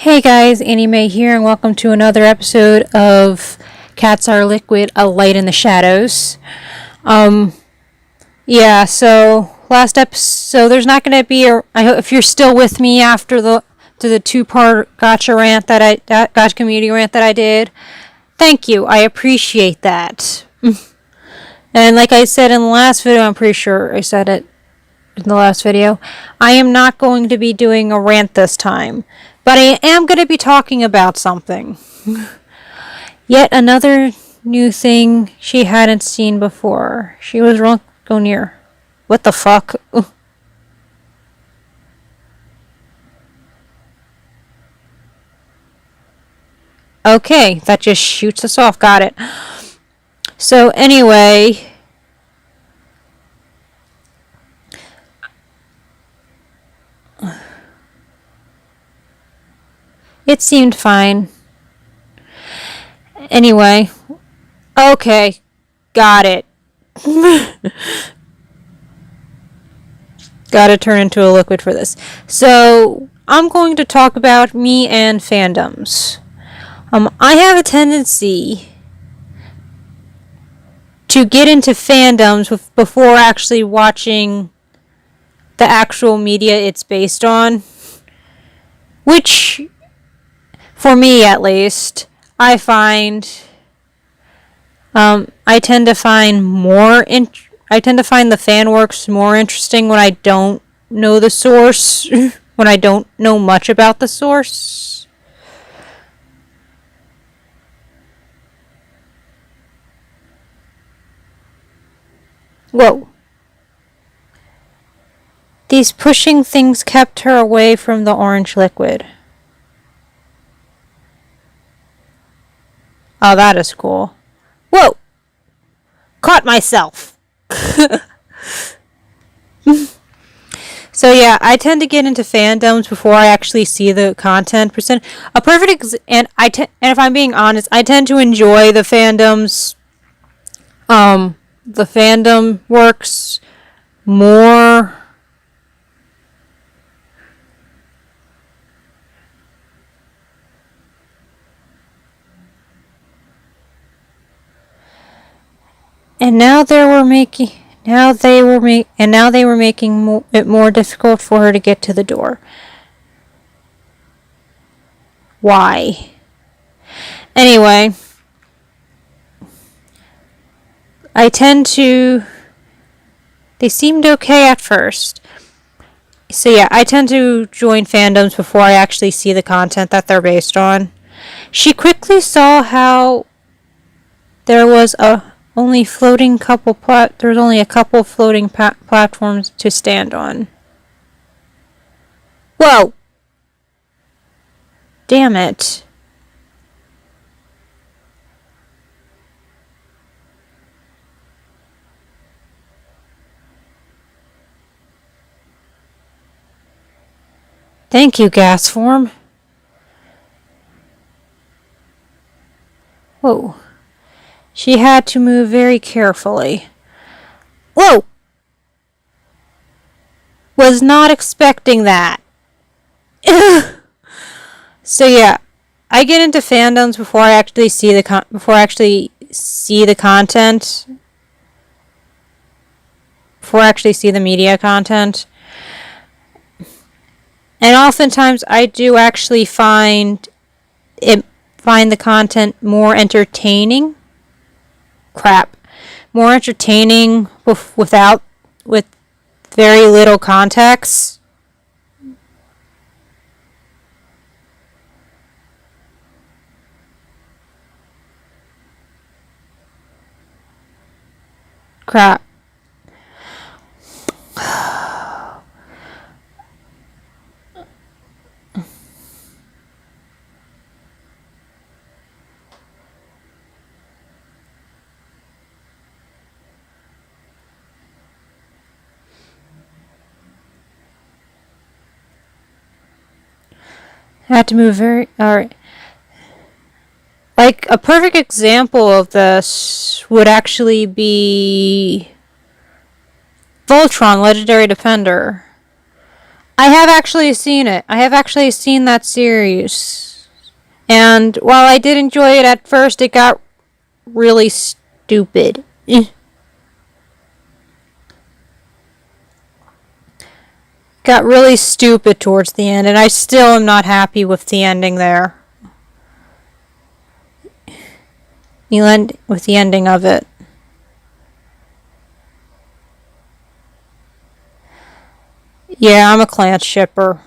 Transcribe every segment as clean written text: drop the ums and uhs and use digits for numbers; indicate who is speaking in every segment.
Speaker 1: Hey guys, Annie Mae here, and welcome to another episode of Cats Are Liquid, A Light in the Shadows. So last episode, there's not going to be I hope if you're still with me after the two-part gotcha community rant that I did. Thank you, I appreciate that. And like I said in the last video, I'm pretty sure I said it in the last video, I am not going to be doing a rant this time. But I am going to be talking about something. Yet another new thing she hadn't seen before. She was wrong. Go near. What the fuck? Okay, that just shoots us off. Got it. So anyway, it seemed fine. Anyway, okay, got it. Gotta turn into a liquid for this. So, I'm going to talk about me and fandoms. I have a tendency to get into fandoms before actually watching the actual media it's based on. Which, for me at least, I find I tend to find the fan works more interesting when I don't know the source, when I don't know much about the source. Whoa. These pushing things kept her away from the orange liquid. Oh, that is cool. Whoa! Caught myself! So yeah, I tend to get into fandoms before I actually see the content. And if I'm being honest, I tend to enjoy the fandoms. The fandom works more. And now they were making it more difficult for her to get to the door. Why? Anyway, they seemed okay at first. So yeah, I tend to join fandoms before I actually see the content that they're based on. She quickly saw how there was only a couple floating platforms to stand on. Whoa! Damn it. Thank you, gas form. Whoa. She had to move very carefully. Whoa! Was not expecting that. So yeah, I get into fandoms before I actually see the content. Before I actually see the media content. And oftentimes I do actually find the content more entertaining. More entertaining with very little context. Crap. I had to move alright. Like, a perfect example of this would actually be Voltron, Legendary Defender. I have actually seen it. I have actually seen that series. And while I did enjoy it at first, it got really stupid. Got really stupid towards the end, and I still am not happy with the ending there. With the ending of it. Yeah, I'm a Clance shipper.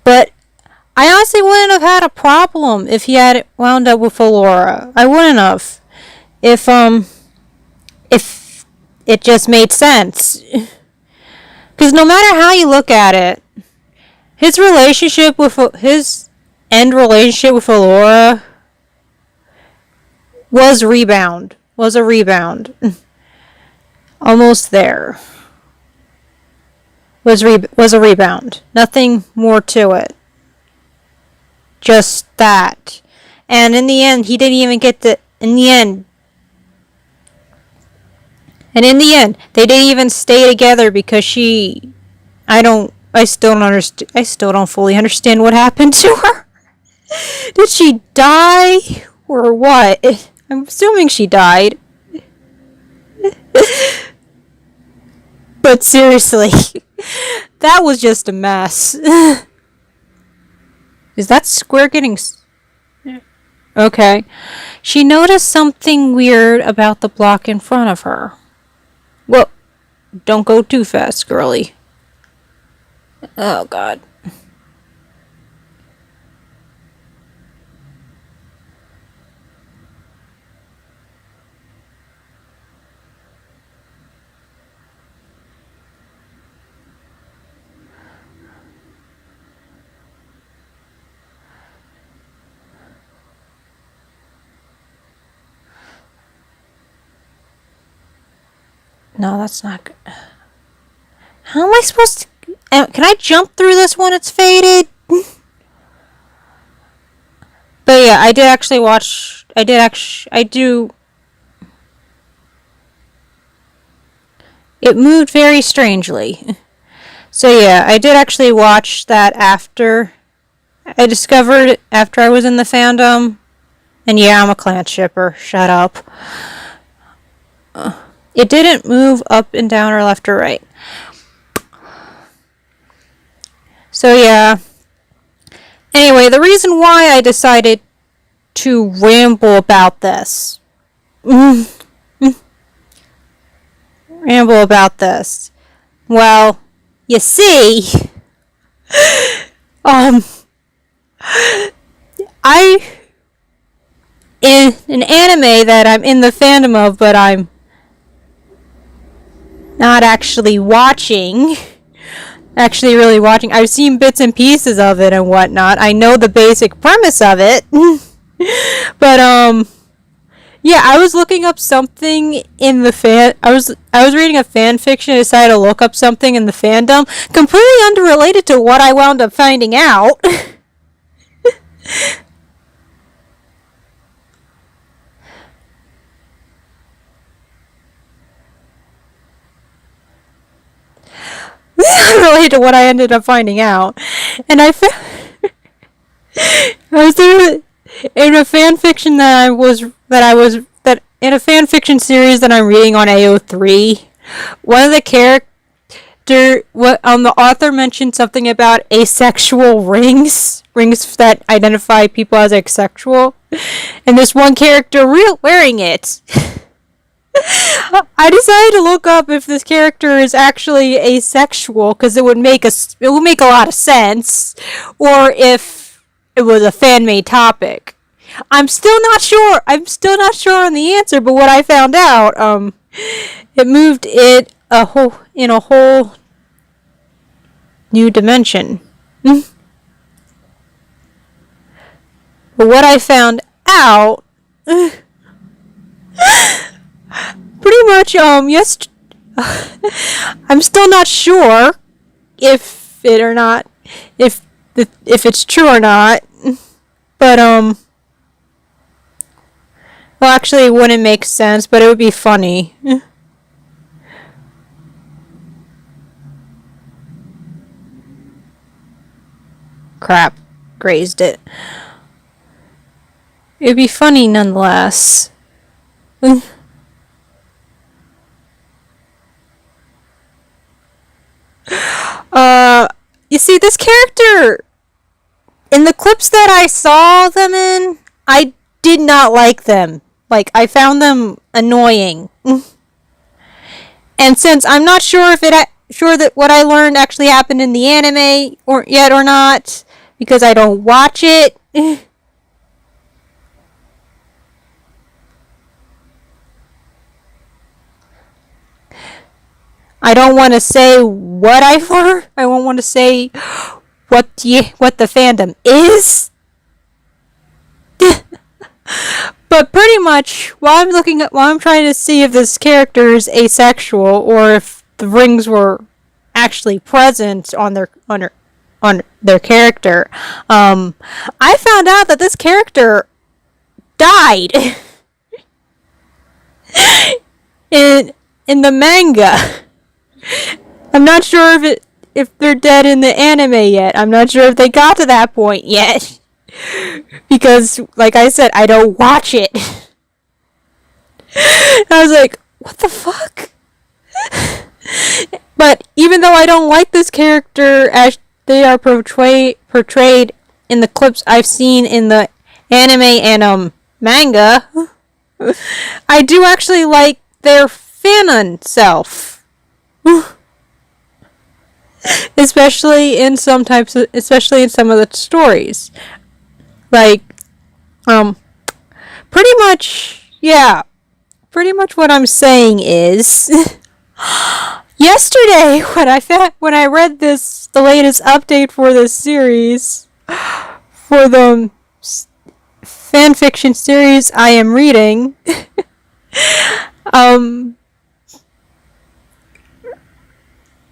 Speaker 1: But I honestly wouldn't have had a problem if he had wound up with Alora. I wouldn't have. If it just made sense. Because no matter how you look at it, his end relationship with Alora was a rebound. Almost there. Was a rebound. Nothing more to it. Just that. And in the end, he didn't even get to. In the end, they didn't even stay together because she. I still don't understand. I still don't fully understand what happened to her. Did she die or what? I'm assuming she died. But seriously, that was just a mess. Is that square getting... Okay. She noticed something weird about the block in front of her. Well, don't go too fast, girlie. Oh, God. No, that's not good. How am I supposed to... Can I jump through this when it's faded? But yeah, I did actually watch... I do... It moved very strangely. So yeah, I did actually watch that after... I discovered it after I was in the fandom. And yeah, I'm a Clance shipper. Shut up. It didn't move up and down or left or right. So yeah. Anyway, the reason why I decided to ramble about this. Ramble about this. Well, you see, in an anime that I'm in the fandom of, but I'm not actually watching. Actually really watching. I've seen bits and pieces of it and whatnot. I know the basic premise of it. But yeah, I was looking up something in the I was reading a fan fiction and decided to look up something in the fandom completely unrelated to what I wound up finding out. Related to what I ended up finding out. And I was there in a fan fiction that in a fan fiction series that I'm reading on AO3. One of the the author mentioned something about asexual rings that identify people as asexual, and this one character wearing it. I decided to look up if this character is actually asexual because it would make a lot of sense, or if it was a fan-made topic. I'm still not sure. I'm still not sure on the answer, but what I found out, it moved it in a whole new dimension. But what I found out. Pretty much, yes. I'm still not sure if it's true or not. But, well, actually, it wouldn't make sense, but it would be funny. crap, grazed it. It'd be funny nonetheless. You see, this character, in the clips that I saw them in, I did not like them. Like, I found them annoying. And since I'm not sure if sure that what I learned actually happened in the anime or not, because I don't watch it. I don't want to say what I've learned. I won't want to say what the fandom is. But pretty much, while I'm trying to see if this character is asexual or if the rings were actually present on their character, I found out that this character died in the manga. I'm not sure if they're dead in the anime yet. I'm not sure if they got to that point yet. Because, like I said, I don't watch it. I was like, what the fuck? But even though I don't like this character as they are portrayed in the clips I've seen in the anime and manga, I do actually like their fanon self. especially in some of the stories. Like, pretty much what I'm saying is, yesterday when I read the latest update for this series, for the fanfiction series I am reading,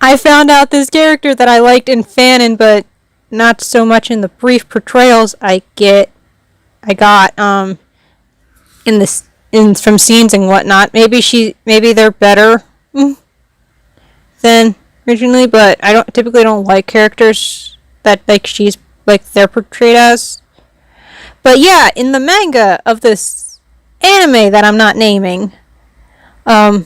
Speaker 1: I found out this character that I liked in fanon, but not so much in the brief portrayals I got from scenes and whatnot. Maybe they're better than originally, but I typically don't like characters that they're portrayed as. But yeah, in the manga of this anime that I'm not naming, well,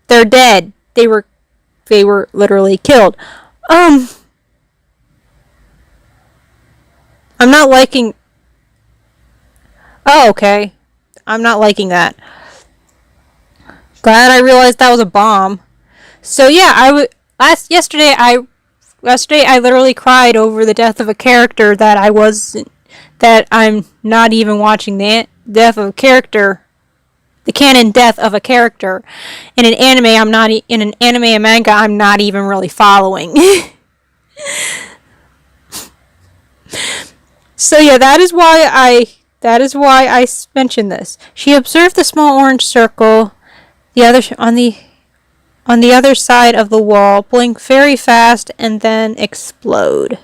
Speaker 1: they're dead. They were literally killed. I'm not liking. Oh, okay. I'm not liking that. Glad I realized that was a bomb. So yeah, yesterday I literally cried over the death of a character that I'm not even watching the death of a character. The canon death of a character in an anime and manga I'm not even really following. So yeah, that is why I mentioned this. She observed the small orange circle, on the other side of the wall, blink very fast and then explode.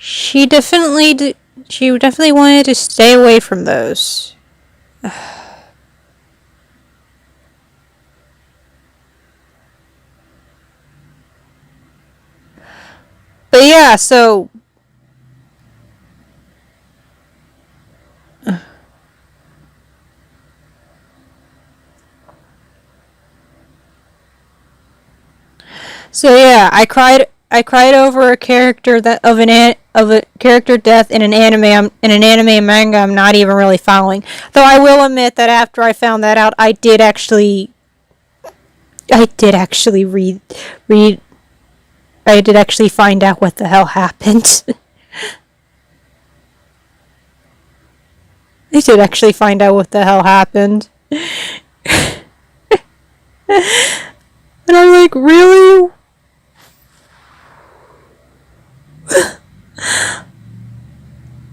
Speaker 1: She definitely wanted to stay away from those. But yeah, so yeah, I cried over a character of a character death in an anime and manga I'm not even really following. Though I will admit that after I found that out, I did actually read. I did actually find out what the hell happened. I did actually find out what the hell happened. And I'm like, really?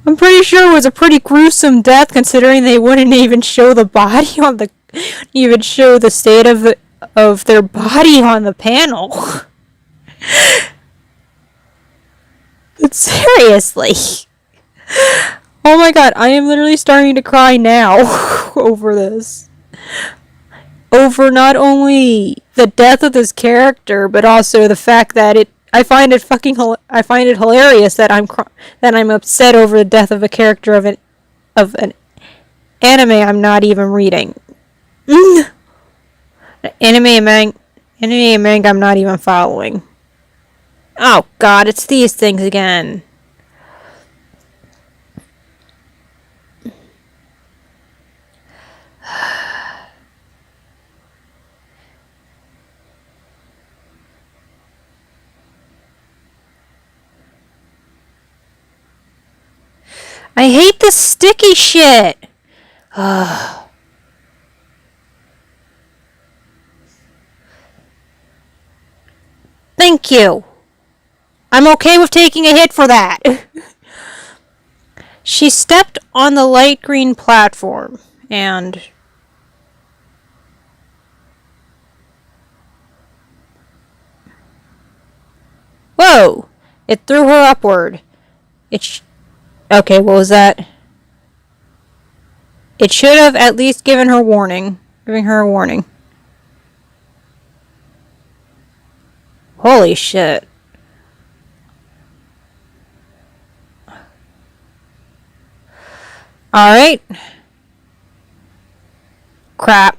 Speaker 1: I'm pretty sure it was a pretty gruesome death, considering they wouldn't even show the body even show the state of their body on the panel. But seriously, Oh my god, I am literally starting to cry now over this. Over not only the death of this character, but also the fact that I find it hilarious that I'm upset over the death of a character of an anime I'm not even reading. Anime and manga I'm not even following. Oh god, it's these things again. I hate this sticky shit. Thank you. I'm okay with taking a hit for that. She stepped on the light green platform and... Whoa! It threw her upward. Okay, what was that? It should have at least given her a warning. Holy shit. Alright. Crap.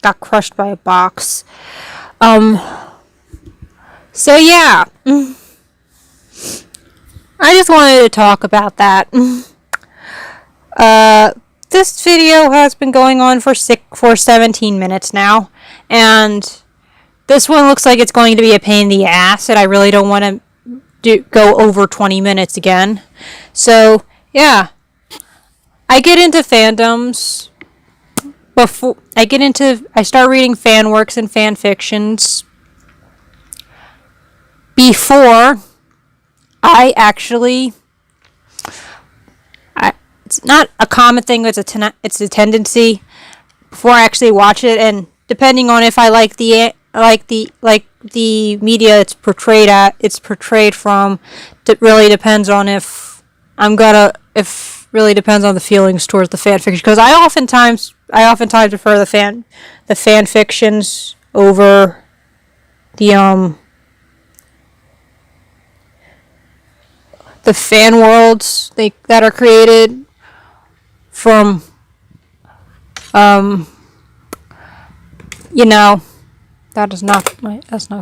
Speaker 1: Got crushed by a box. So yeah. I just wanted to talk about that. This video has been going on for 17 minutes now, and this one looks like it's going to be a pain in the ass, and I really don't want to go over 20 minutes again. So, yeah. I get into fandoms before I start reading fan works and fan fictions before I actually... It's not a common thing, it's a tendency before I actually watch it, and depending on if I like the media it's portrayed from, it really depends on really depends on the feelings towards the fan fiction, because I oftentimes prefer the fan fictions over the fan worlds that are created from that's not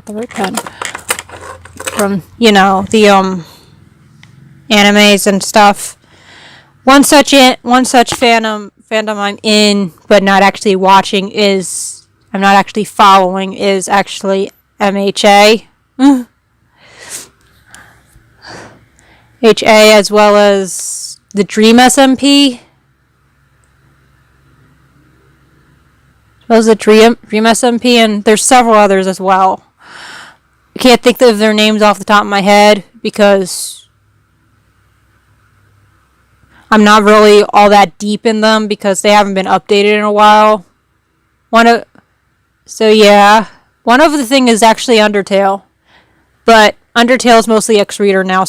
Speaker 1: the right pen, from the animes and stuff. One such fandom I'm in but not actually watching I'm not actually following is actually MHA. HA, as well as the Dream SMP. As well as the Dream SMP, and there's several others as well. I can't think of their names off the top of my head because I'm not really all that deep in them because they haven't been updated in a while. One of the thing is actually Undertale, but Undertale is mostly X-Reader now,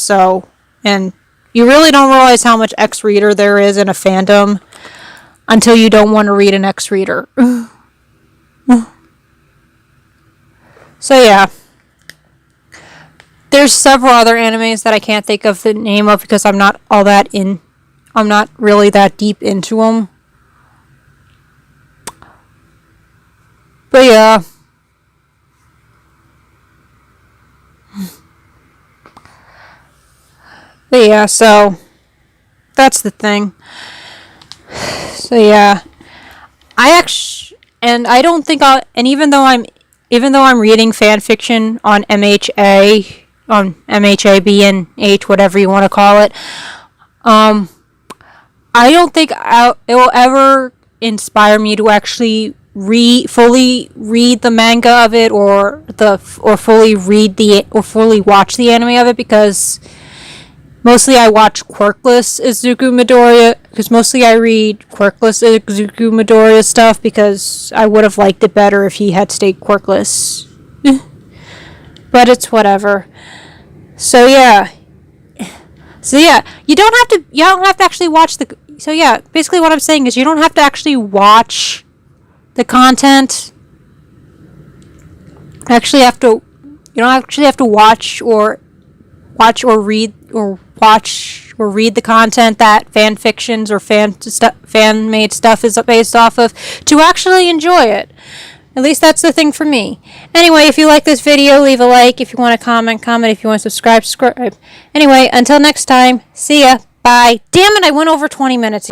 Speaker 1: and you really don't realize how much X-Reader there is in a fandom until you don't want to read an X-Reader. So yeah. There's several other animes that I can't think of the name of because I'm not really that deep into them. But yeah. But yeah, so that's the thing. So yeah, I don't think even though I'm reading fan fiction on MHA, on MHAB and H, whatever you want to call it, I don't think it will ever inspire me to actually fully read the manga of it or fully watch the anime of it, because mostly I watch Quirkless Izuku Midoriya, because mostly I read Quirkless Izuku Midoriya stuff because I would have liked it better if he had stayed quirkless. But it's whatever. So yeah. So yeah, you don't have to actually watch the. So yeah, basically what I'm saying is you don't have to actually watch the content. You don't actually have to watch or read the content that fan fictions or fan made stuff is based off of to actually enjoy it. At least that's the thing for me. Anyway, if you like this video, leave a like. If you want to comment. If you want to subscribe. Anyway, until next time, see ya. Bye. Damn it, I went over 20 minutes.